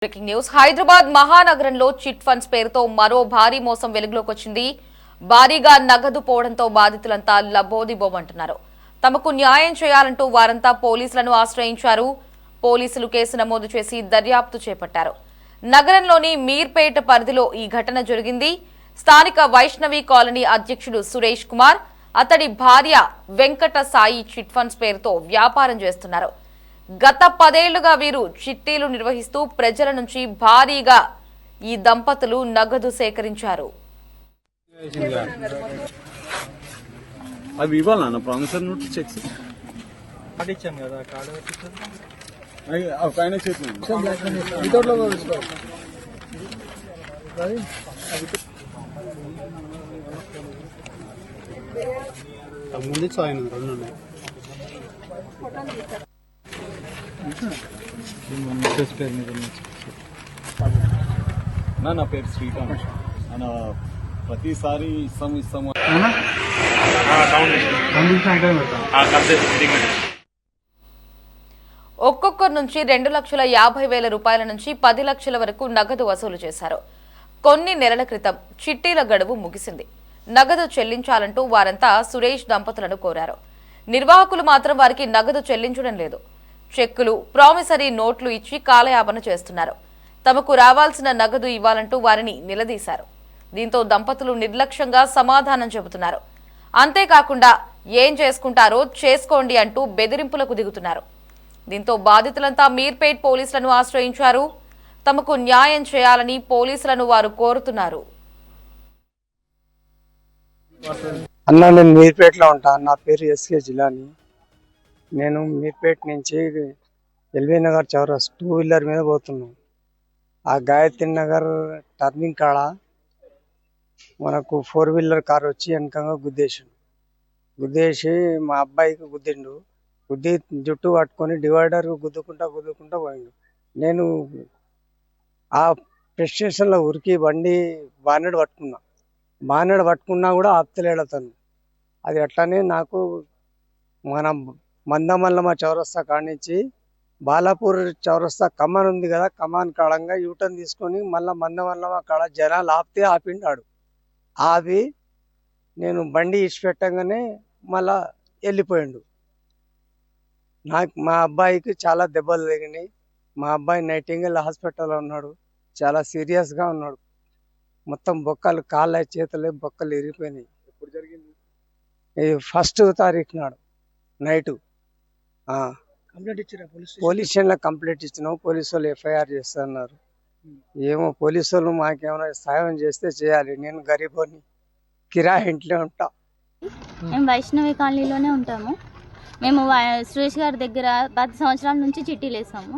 Breaking news Hyderabad మహానగరంలో chit funds పేరుతో మరో భారీ మోసం వెలుగులోకి వచ్చింది. భారీగా నగదు పోవడంతో బాధితులంతా లబోదిబోమంటున్నారు. తమకు న్యాయం చేయాలంటూ వారంతా పోలీసులను ఆశ్రయించారు. పోలీసులు కేసు నమోదు చేసి దర్యాప్తు చేపట్టారు. నగరంలోని మీర్పేట పరిధిలో ఈ ఘటన జరిగింది. స్థానిక వైష్ణవి కాలనీ అధ్యక్షుడు సురేష్ కుమార్, అతడి భార్య వెంకట సాయి చిట్ ఫండ్స్ పేరుతో వ్యాపారం చేస్తున్నారు. గత 10 ఏళ్లుగా వీరు చిట్టీలు నిర్వహిస్తూ ప్రజల నుంచి భారీగా ఈ దంపతులు నగదు సేకరించారు. నా పేరు శ్రీకాంత్. ఆయన ప్రతిసారి ఇస్తాము ఒక్కొక్కరి నుంచి 2,50,000 రూపాయల నుంచి 10 లక్షల వరకు నగదు వసూలు చేశారు. కొన్ని నెలల క్రితం చిట్టీల గడువు ముగిసింది. నగదు చెల్లించాలంటూ వారంతా సురేష్ దంపతులను కోరారు. నిర్వాహకులు మాత్రం వారికి నగదు చెల్లించడం లేదు. చెక్కులు, ప్రామిసరీ నోట్లు ఇచ్చి కాలయాపన చేస్తున్నారు. తమకు రావాల్సిన నగదు ఇవ్వాలంటూ వారిని నిలదీశారు. దీంతో దంపతులు నిర్లక్ష్యంగా సమాధానం చెబుతున్నారు. అంతేకాకుండా ఏం చేసుకుంటారో చేసుకోండి అంటూ బెదిరింపులకు దిగుతున్నారు. దీంతో బాధితులంతా మీర్పేట్ పోలీసులను ఆశ్రయించారు. తమకు న్యాయం చేయాలని పోలీసులను వారు కోరుతున్నారు. అన్న, నేను మీర్పేటలో ఉంటా. నా పేరు ఎస్కే జిలాని. నేను మీర్పేట నుంచి ఎల్బీ నగర్ చౌరస్ 2 వీలర్ మీద పోతున్నాం. ఆ గాయత్రి నగర్ టర్నింగ్ కాడ మనకు 4 వీలర్ కార్ వచ్చి వెనకంగా గుద్దేసి మా అబ్బాయికి గుద్దిండు. గుద్ది జుట్టు పట్టుకొని డివైడర్ గుద్దుకుంటా పోయిండు. నేను ఆ ప్రెస్ స్టేషన్లో ఉరికి బండి బానెడ్ పట్టుకున్నా కూడా ఆపుతలేడు అతను. అది అట్లానే నాకు మన మందమల్లమ్మ చౌరస్తా కానించి బాలాపూర్ చౌరస్తా కమాన్ ఉంది కదా, కమాన్ కాడంగా యూటర్న్ తీసుకొని మళ్ళీ మందమల్లమ్మ కాడ జనాలు ఆపిండాడు. ఆపి నేను బండి ఇచ్చిపెట్టంగానే మళ్ళా వెళ్ళిపోయిండు. మా అబ్బాయికి చాలా దెబ్బలు తగినాయి. మా అబ్బాయి నైటింగల్ హాస్పిటల్లో ఉన్నాడు. చాలా సీరియస్గా ఉన్నాడు. మొత్తం బొక్కలు, కాళ్ళ చేతులు బొక్కలు ఇరిగిపోయినాయి. ఎప్పుడు జరిగింది? 1వ తారీఖు నాడు నైటు. పోలీస్ స్టేషన్లో కంప్లైంట్ ఇచ్చినాము. పోలీసు వాళ్ళు ఎఫ్ఐఆర్ చేస్తున్నారు. ఏమో పోలీసు వాళ్ళు మాకేమైనా సాయం చేస్తే చేయాలి. నేను గరీబోని, కిరాయి ఇంట్లో ఉంటా. మేము వైష్ణవి కాలనీలోనే ఉంటాము. మేము సురేష్ గారి దగ్గర 10 సంవత్సరాల నుంచి చిట్టీలు వేసాము.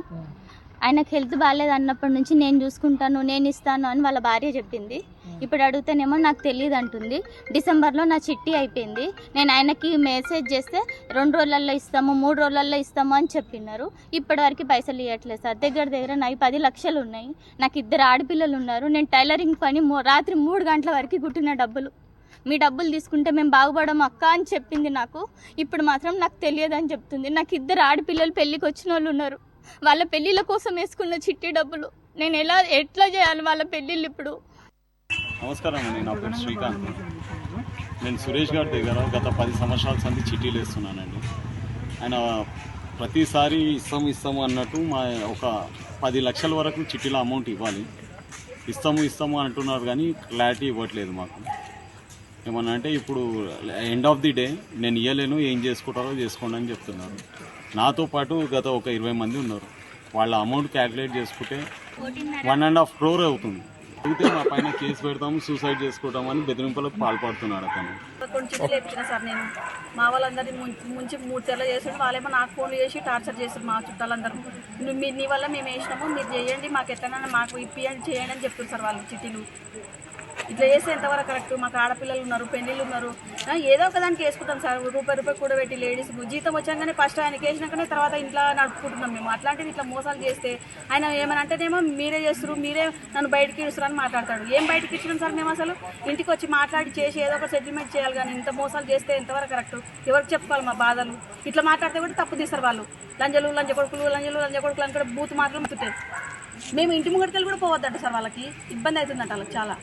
ఆయనకు హెల్త్ బాగాలేదు అన్నప్పటి నుంచి నేను చూసుకుంటాను, నేను ఇస్తాను అని వాళ్ళ భార్య చెప్పింది. ఇప్పుడు అడిగితేనేమో నాకు తెలియదు అంటుంది. డిసెంబర్లో నా చిట్టి అయిపోయింది. నేను ఆయనకి మెసేజ్ చేస్తే 2 రోజులలో ఇస్తాము, 3 రోజులలో ఇస్తాము అని చెప్పినారు. ఇప్పటివరకు పైసలు ఇవ్వట్లేదు సార్. దగ్గర నాకు 10 లక్షలు ఉన్నాయి. నాకు 2 ఆడపిల్లలు ఉన్నారు. నేను టైలరింగ్ పని రాత్రి 3 గంటల వరకు కుట్టిన డబ్బులు. మీ డబ్బులు తీసుకుంటే మేము బాగుపడము అక్క అని చెప్పింది నాకు. ఇప్పుడు మాత్రం నాకు తెలియదు అని చెప్తుంది. నాకు 2 ఆడపిల్లలు పెళ్ళికి వచ్చిన వాళ్ళు ఉన్నారు. వాళ్ళ పెళ్ళిళ్ళ కోసం వేసుకున్న చిట్టి డబ్బులు నేను ఎట్లా చేయాలి వాళ్ళ పెళ్ళిళ్ళు ఇప్పుడు? నమస్కారం అండి. నా పేరు శ్రీకాంత్. నేను సురేష్ గారి దగ్గర గత 10 సంవత్సరాల సంది చిట్టీలు వేస్తున్నానండి. ఆయన ప్రతిసారి ఇస్తాము అన్నట్టు ఒక 10 లక్షల వరకు చిట్టీల అమౌంట్ ఇవ్వాలి. ఇస్తాము అంటున్నారు కానీ క్లారిటీ ఇవ్వట్లేదు మాకు. ఏమన్నా అంటే ఇప్పుడు ఎండ్ ఆఫ్ ది డే నేను ఇవ్వలేను, ఏం చేసుకుంటారో చేసుకోండి అని చెప్తున్నారు. నాతో పాటు గత ఒక 20 మంది ఉన్నారు. వాళ్ళ అమౌంట్ క్యాల్కులేట్ చేసుకుంటే 1.5 crore అవుతుంది. అయితే మా పైన కేసు పెడతాము, సూసైడ్ చేసుకుంటామని బెదిరింపులకు పాల్పడుతున్నాడు అతను. కొన్ని చిట్లు వేపించిన సార్ నేను. మా వాళ్ళందరినీ ముంచి 3 తెరలు చేసాడు. వాళ్ళేమో నాకు ఫోన్లు చేసి టార్చర్ చేస్తారు మా చుట్టాలందరూ. నీ వల్ల మేము వేసినాము, మీరు చేయండి, మాకు ఎట్లైనా మాకు ఇప్పియండి, చేయండి అని చెప్తున్నారు సార్ వాళ్ళు చిట్టీలు. ఇట్లా చేస్తే ఎంతవరకు కరెక్ట్? మాకు ఆడపిల్లలు ఉన్నారు, పెళ్ళిళ్ళు ఉన్నారు. ఏదో ఒక దానికి వేసుకుంటాం సార్. రూపాయి కూడా పెట్టి లేడీస్ జీతం వచ్చాకనే ఫస్ట్ ఆయనకి వేసినాకనే తర్వాత ఇంట్లో నడుపుకుంటున్నాం మేము. అట్లాంటిది ఇట్లా మోసాలు చేస్తే ఆయన ఏమని అంటేనేమో మీరే చేస్తారు, మీరే నన్ను బయటికి ఇస్తారు అని మాట్లాడతాడు. ఏం బయటకి ఇచ్చినాం సార్ మేము? అసలు ఇంటికి వచ్చి మాట్లాడి చేసి ఏదో ఒక సెటిల్మెంట్ చేయాలి. కానీ ఇంత మోసాలు చేస్తే ఎంతవరకు కరెక్ట్? ఎవరికి చెప్పుకోవాలి మా బాధలు? ఇట్లా మాట్లాడితే కూడా తప్పు తీస్తారు వాళ్ళు. లంజ కొడుకులు అని కూడా బూత్ మాటలు ముత్తుంటాయి. మేము ఇంటి ముంగడికి కూడా పోవద్దంట సార్, వాళ్ళకి ఇబ్బంది అవుతుందంట వాళ్ళకి చాలా.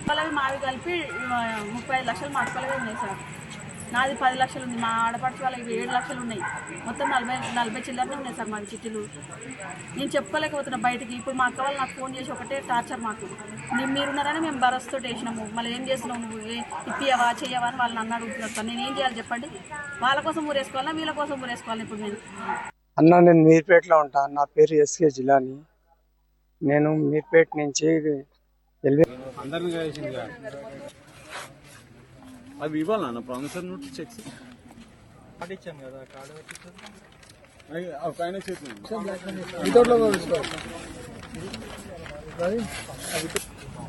వాళ్ళవి మావి కలిపి 35 లక్షలు మా అక్కలవే ఉన్నాయి సార్. నాది 10 లక్షలు ఉంది, మా ఆడపడుచు వాళ్ళకి 7 లక్షలు ఉన్నాయి. మొత్తం 40 చిల్లరనే ఉన్నాయి సార్ మాది చిట్టీలు. నేను చెప్పుకోలేకపోతున్నా బయటికి. ఇప్పుడు మా అక్క వాళ్ళు నాకు ఫోన్ చేసి ఒకటే టార్చర్ మాకు. మీరున్నారని మేము భరోసాతో వేసినాము, మళ్ళీ ఏం చేస్తున్నావు నువ్వు, ఇప్పియవా చేయవా అని వాళ్ళు నన్ను అడుగుతున్నారు సార్. నేను ఏం చేయాలి చెప్పండి? వాళ్ళ కోసం ఊరేసుకోవాలా, వీళ్ళ కోసం ఊరేసుకోవాలి? ఇప్పుడు నేను అన్న నేను మీర్పేటలో ఉంటా. నా పేరు ఎస్కే జిలాని. నేను మీర్పేట నుంచి అందరిని కలిసింది అవి ఇవ్వాలన్న ప్రామిసర్ నోట్ చెక్స్ ఇచ్చాను కదా, కార్డు పెట్టించాను. ఆయన చేతులు